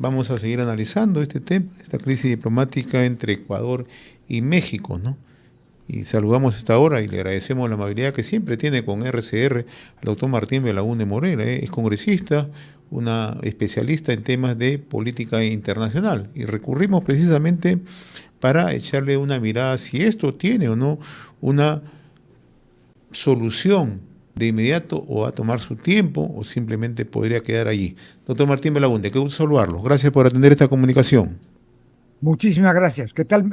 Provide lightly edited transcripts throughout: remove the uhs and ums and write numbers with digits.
vamos a seguir analizando este tema, esta crisis diplomática entre Ecuador y México, ¿no? Y saludamos esta hora y le agradecemos la amabilidad que siempre tiene con RCR al doctor Martín Belaúnde Morera. Es congresista, una especialista en temas de política internacional. Y recurrimos precisamente para echarle una mirada si esto tiene o no una solución de inmediato o va a tomar su tiempo o simplemente podría quedar allí. Doctor Martín Belaúnde, qué gusto saludarlo. Gracias por atender esta comunicación. Muchísimas gracias. ¿Qué tal,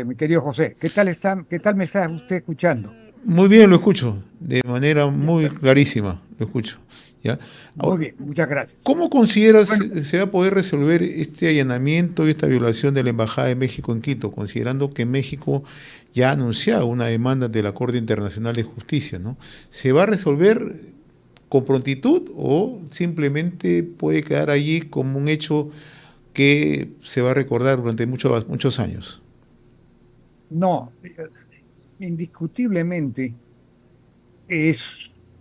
mi querido José? ¿Qué tal está, qué tal me está usted escuchando? Muy bien, lo escucho, de manera Ya, muy clarísima, lo escucho. ¿Ya? muy Ahora, bien, muchas gracias. ¿cómo consideras Bueno, se va a poder resolver este allanamiento y esta violación de la Embajada de México en Quito, considerando que México ya ha anunciado una demanda de la Corte Internacional de Justicia, ¿no? ¿Se va a resolver con prontitud o simplemente puede quedar allí como un hecho que se va a recordar durante muchos años? no, indiscutiblemente es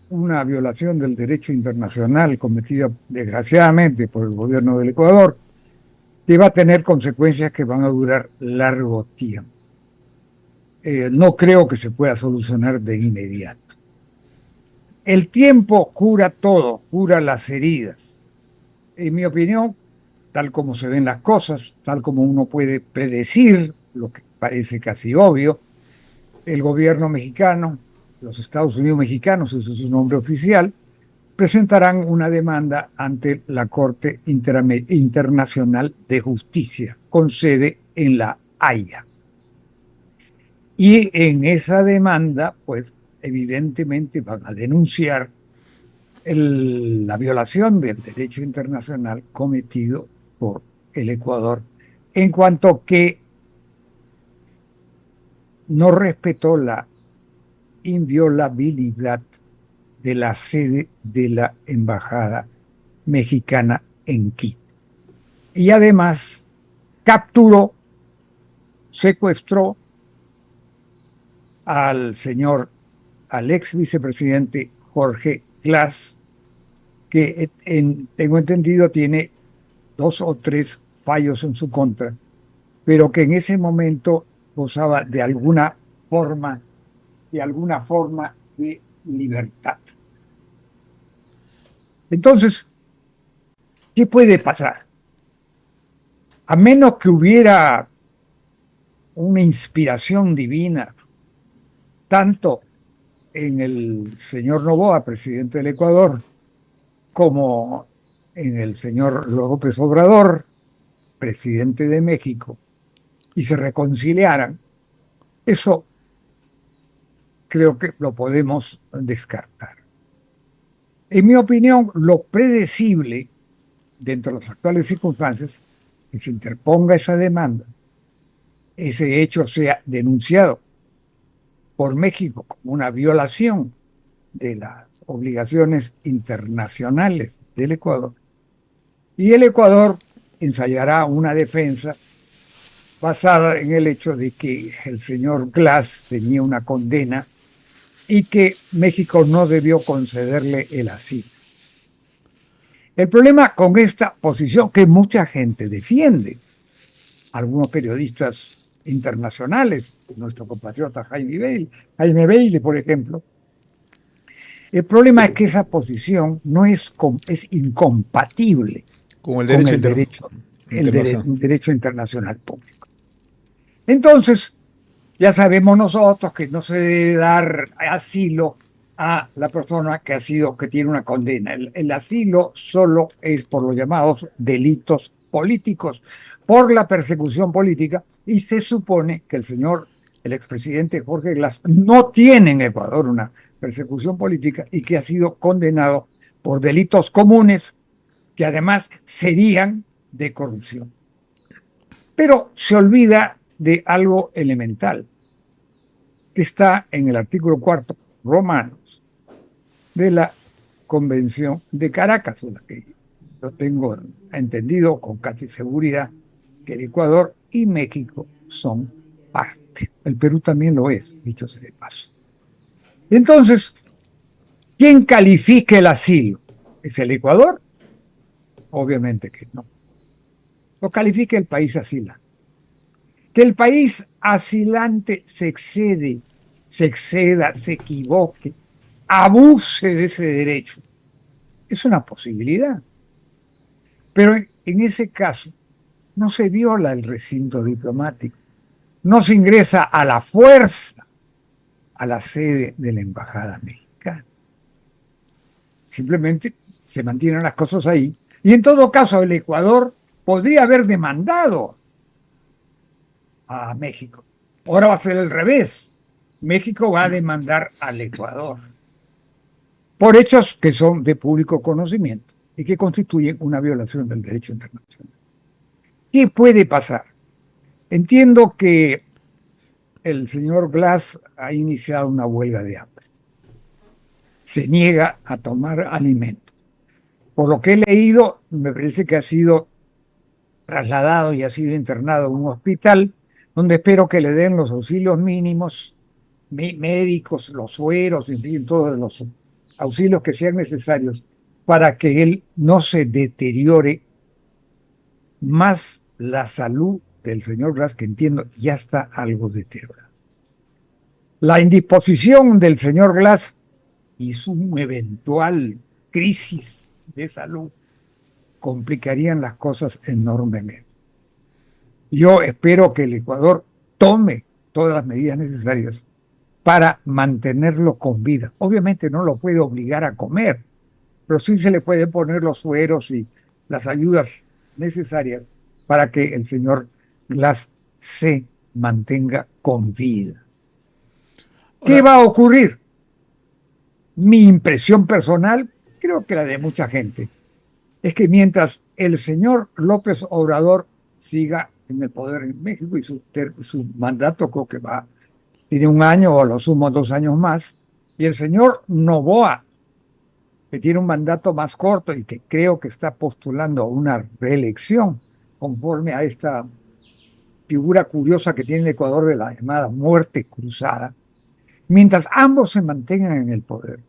una violación del derecho internacional cometida desgraciadamente por el gobierno del Ecuador, que va a tener consecuencias que van a durar largo tiempo. No creo que se pueda solucionar de inmediato. El tiempo cura todo, cura las heridas. En mi opinión, tal como se ven las cosas, tal como uno puede predecir, lo que parece casi obvio, el gobierno mexicano, los Estados Unidos mexicanos, ese es su nombre oficial, presentarán una demanda ante la Corte Internacional de Justicia, con sede en La Haya. Y en esa demanda, pues evidentemente van a denunciar la violación del derecho internacional cometido por el Ecuador en cuanto que no respetó la inviolabilidad de la sede de la Embajada Mexicana en Quito. Y además capturó, secuestró al ex vicepresidente Jorge Glass, que tengo entendido tiene 2 o 3 fallos en su contra, pero que en ese momento gozaba forma, de alguna forma de libertad. Entonces, ¿qué puede pasar? A menos que hubiera una inspiración divina, tanto en el señor Noboa, presidente del Ecuador, como en el señor López Obrador, presidente de México, y se reconciliaran, eso creo que lo podemos descartar. En mi opinión, lo predecible, dentro de las actuales circunstancias, que se interponga esa demanda, ese hecho sea denunciado por México como una violación de las obligaciones internacionales del Ecuador, y el Ecuador ensayará una defensa basada en el hecho de que el señor Glass tenía una condena y que México no debió concederle el asilo. El problema con esta posición que mucha gente defiende, algunos periodistas internacionales, nuestro compatriota Jaime Bailey, por ejemplo, el problema es que esa posición no es incompatible Con el con derecho el derecho, internacional. derecho internacional público. Entonces, ya sabemos nosotros que no se debe dar asilo a la persona que tiene una condena. El asilo solo es por los llamados delitos políticos, por la persecución política, y se supone que el expresidente Jorge Glass, no tiene en Ecuador una persecución política y que ha sido condenado por delitos comunes que además serían de corrupción. Pero se olvida de algo elemental que está en el artículo 4, Romanos, de la Convención de Caracas, de la que yo tengo entendido con casi seguridad que el Ecuador y México son parte. El Perú también lo es, dicho sea de paso. Entonces, ¿quién califica el asilo? ¿Es el Ecuador? Obviamente que no. lo califique el país asilante. Que el país asilante se exceda, se equivoque, abuse de ese derecho, es una posibilidad. Pero en ese caso no se viola el recinto diplomático, no se ingresa a la fuerza a la sede de la embajada mexicana. Simplemente se mantienen las cosas ahí. Y en todo caso, el Ecuador podría haber demandado a México. Ahora va a ser el revés. México va a demandar al Ecuador por hechos que son de público conocimiento y que constituyen una violación del derecho internacional. ¿Qué puede pasar? Entiendo que el señor Glass ha iniciado una huelga de hambre. Se niega a tomar alimentos. Por lo que he leído, me parece que ha sido trasladado y ha sido internado en un hospital donde espero que le den los auxilios mínimos, médicos, los sueros, en fin, todos los auxilios que sean necesarios para que él no se deteriore más la salud del señor Glass, que entiendo ya está algo deteriorada. La indisposición del señor Glass y su eventual crisis de salud complicarían las cosas enormemente. Yo espero que el Ecuador tome todas las medidas necesarias para mantenerlo con vida. Obviamente no lo puede obligar a comer, pero sí se le pueden poner los sueros y las ayudas necesarias para que el señor Glass se mantenga con vida. ¿Qué va a ocurrir? Mi impresión personal, creo que la de mucha gente, es que mientras el señor López Obrador siga en el poder en México y su mandato creo que tiene 1 año o a lo sumo 2 años más, y el señor Noboa, que tiene un mandato más corto y que creo que está postulando una reelección conforme a esta figura curiosa que tiene el Ecuador de la llamada muerte cruzada, mientras ambos se mantengan en el poder,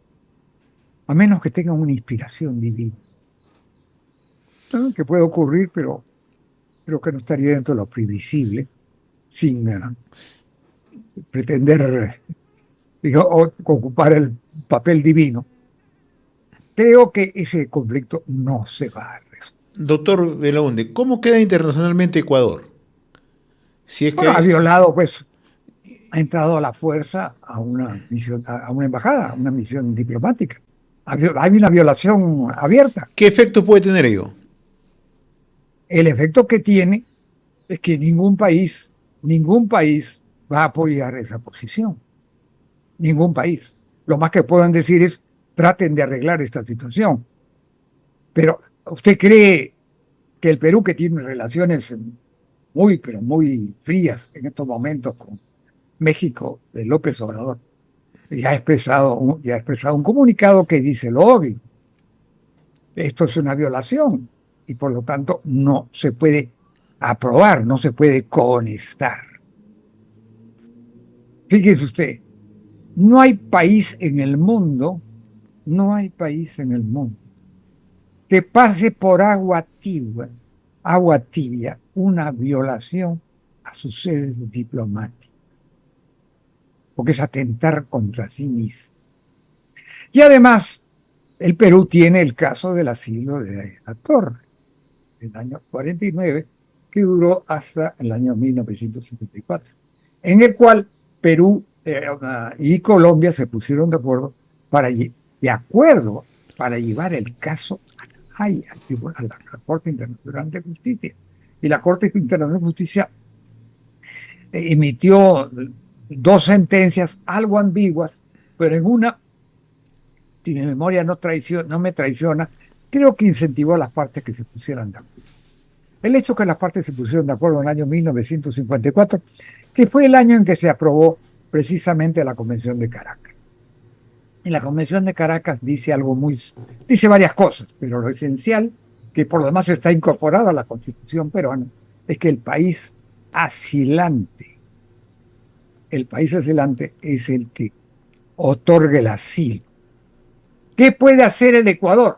a menos que tengan una inspiración divina, ¿no? Que puede ocurrir, pero creo que no estaría dentro de lo previsible, sin pretender ocupar el papel divino. Creo que ese conflicto no se va a resolver. Doctor Belaunde, ¿cómo queda internacionalmente Ecuador? Si es que Bueno, ha violado, pues, ha entrado a la fuerza a una misión, a una embajada, a una misión diplomática. Hay una violación abierta. ¿Qué efecto puede tener ello? El efecto que tiene es que ningún país va a apoyar esa posición. Ningún país. Lo más que puedan decir es, traten de arreglar esta situación. Pero, ¿usted cree que el Perú, que tiene relaciones muy, pero muy frías en estos momentos con México de López Obrador, ya ha expresado un comunicado que dice lo obvio? Esto es una violación y por lo tanto no se puede aprobar, no se puede conestar. Fíjese usted, no hay país en el mundo que pase por agua tibia, una violación a sus sedes diplomáticas, porque es atentar contra sí mismo. Y además, el Perú tiene el caso del asilo de la Torre, del año 49, que duró hasta el año 1954, en el cual Perú y Colombia se pusieron de acuerdo para llevar el caso a la Haya, a la Corte Internacional de Justicia. Y la Corte Internacional de Justicia emitió 2 sentencias algo ambiguas, pero en una, si mi memoria no me traiciona, creo que incentivó a las partes que se pusieran de acuerdo. El hecho que las partes se pusieron de acuerdo en el año 1954, que fue el año en que se aprobó precisamente la Convención de Caracas. Y la Convención de Caracas dice varias cosas, pero lo esencial, que por lo demás está incorporado a la Constitución peruana, es que el país asilante es el que otorga el asilo. ¿Qué puede hacer el Ecuador?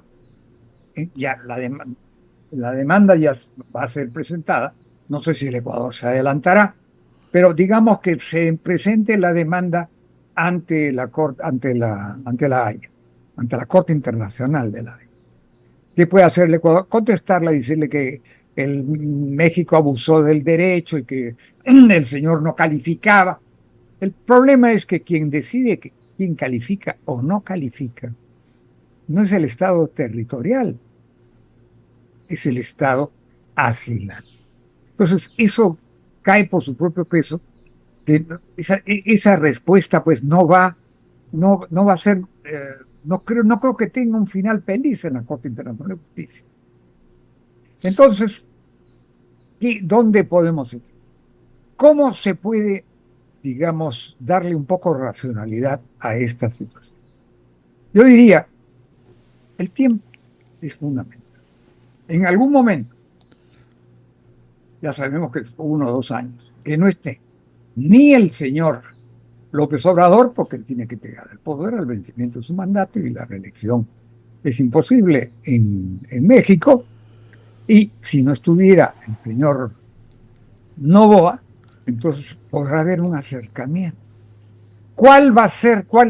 la demanda ya va a ser presentada. No sé si el Ecuador se adelantará, pero digamos que se presente la demanda ante la Corte, ante la Haya, ante la Corte Internacional de la Haya. ¿Qué puede hacer el Ecuador? Contestarla y decirle que el México abusó del derecho y que el señor no calificaba. El problema es que quien decide quién califica o no califica no es el Estado territorial, es el Estado asilar. Entonces, eso cae por su propio peso. Esa respuesta pues no va a ser, no creo que tenga un final feliz en la Corte Internacional de Justicia. Entonces, ¿dónde podemos ir? ¿Cómo se puede, digamos, darle un poco de racionalidad a esta situación? Yo diría, el tiempo es fundamental. En algún momento, ya sabemos que es 1 o 2 años, que no esté ni el señor López Obrador, porque él tiene que llegar al poder al vencimiento de su mandato y la reelección es imposible en México, y si no estuviera el señor Novoa, entonces podrá haber un acercamiento. Cuál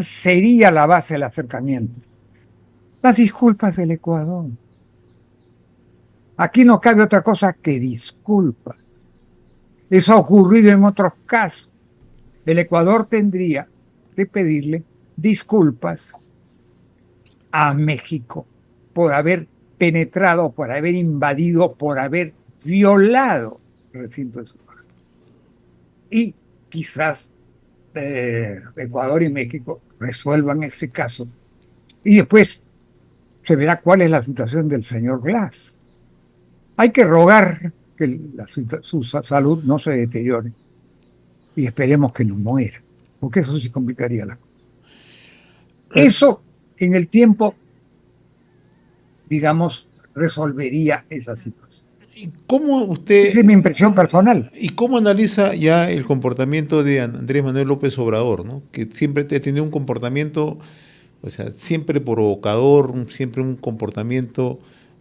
sería la base del acercamiento? Las disculpas del Ecuador. Aquí no cabe otra cosa que disculpas. Eso ha ocurrido en otros casos. El Ecuador tendría que pedirle disculpas a México por haber penetrado, por haber invadido, por haber violado el recinto de su país. Y quizás Ecuador y México resuelvan ese caso y después se verá cuál es la situación del señor Glass. Hay que rogar que su salud no se deteriore y esperemos que no muera, porque eso sí complicaría la cosa. Eso en el tiempo, digamos, resolvería esa situación. ¿Cómo usted, Esa es mi impresión personal. y cómo analiza ya el comportamiento de Andrés Manuel López Obrador, ¿no? Que siempre ha tenido un comportamiento, o sea, siempre provocador, siempre un comportamiento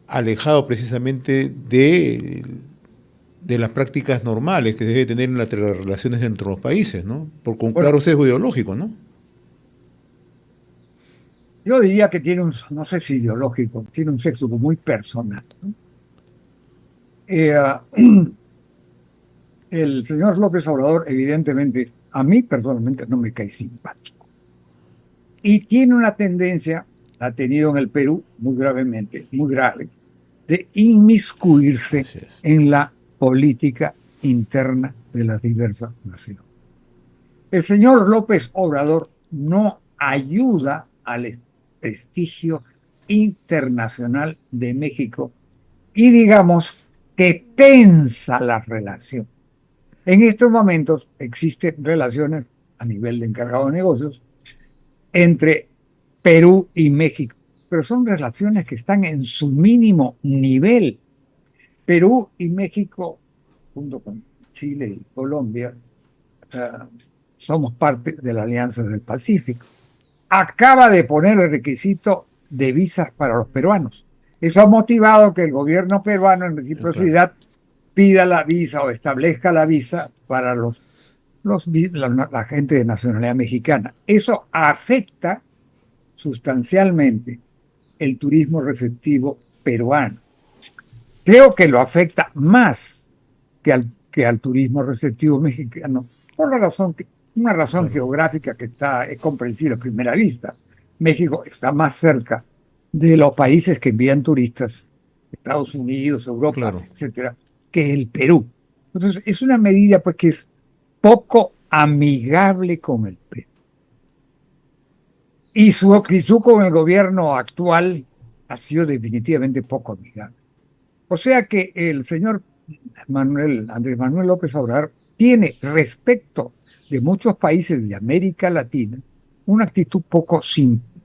alejado precisamente de las prácticas normales que se debe tener en las relaciones entre los países, ¿no? Con un Bueno, claro sesgo ideológico, ¿no? yo diría que tiene no sé si ideológico, tiene un sexo muy personal, ¿no? Eh, el señor López Obrador, evidentemente, a mí personalmente no me cae simpático. Y tiene una tendencia, la ha tenido en el Perú muy gravemente, muy grave, de inmiscuirse Así es. en la política interna de las diversas naciones. El señor López Obrador no ayuda al prestigio internacional de México y digamos que tensa la relación. En estos momentos existen relaciones a nivel de encargado de negocios entre Perú y México, pero son relaciones que están en su mínimo nivel. Perú y México, junto con Chile y Colombia, somos parte de la Alianza del Pacífico. Acaba de poner el requisito de visas para los peruanos. Eso ha motivado que el gobierno peruano en reciprocidad pida la visa o establezca la visa para la gente de nacionalidad mexicana. Eso afecta sustancialmente el turismo receptivo peruano. Creo que lo afecta más que al turismo receptivo mexicano, por una razón Claro. geográfica que es comprensible a primera vista. México está más cerca de los países que envían turistas, Estados Unidos, Europa, Claro. etcétera, que el Perú. Entonces, es una medida pues que es poco amigable con el Perú. Y su actitud con el gobierno actual ha sido definitivamente poco amigable. O sea que el señor Andrés Manuel López Obrador tiene respecto de muchos países de América Latina una actitud poco,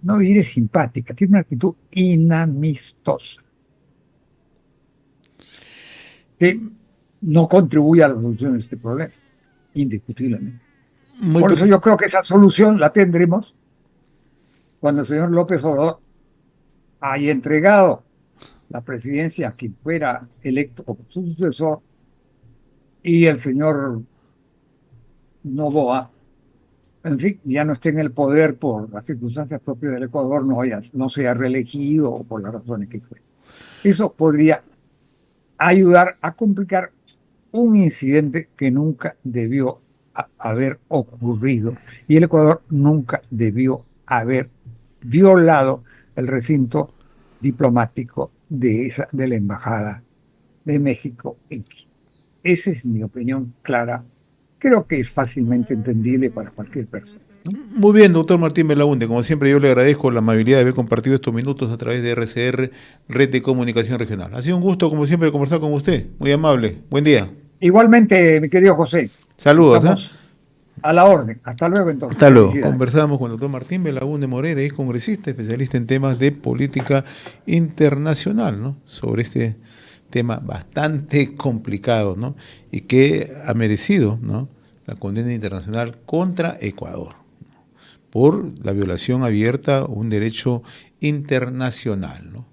no diré simpática, tiene una actitud inamistosa que no contribuye a la solución de este problema, indiscutiblemente. Muy Por eso pre- yo creo que esa solución la tendremos cuando el señor López Obrador haya entregado la presidencia a quien fuera electo como su sucesor y el señor Noboa, en fin, ya no esté en el poder por las circunstancias propias del Ecuador, no sea reelegido o por las razones que fue. Eso podría ayudar a complicar un incidente que nunca debió haber ocurrido y el Ecuador nunca debió haber violado el recinto diplomático de la Embajada de México en Quito. Esa es mi opinión clara. Creo que es fácilmente entendible para cualquier persona, ¿no? Muy bien, doctor Martín Belaunde. Como siempre, yo le agradezco la amabilidad de haber compartido estos minutos a través de RCR, Red de Comunicación Regional. Ha sido un gusto, como siempre, conversar con usted. Muy amable. Buen día. Igualmente, mi querido José, Saludos, ¿eh? estamos a la orden. Hasta luego entonces. Hasta luego. Felicidades. Conversamos con el doctor Martín Belaunde Morera, es congresista, especialista en temas de política internacional, ¿no? Sobre este tema bastante complicado, ¿no? Y que ha merecido, ¿no?, la condena internacional contra Ecuador por la violación abierta a un derecho internacional, ¿no?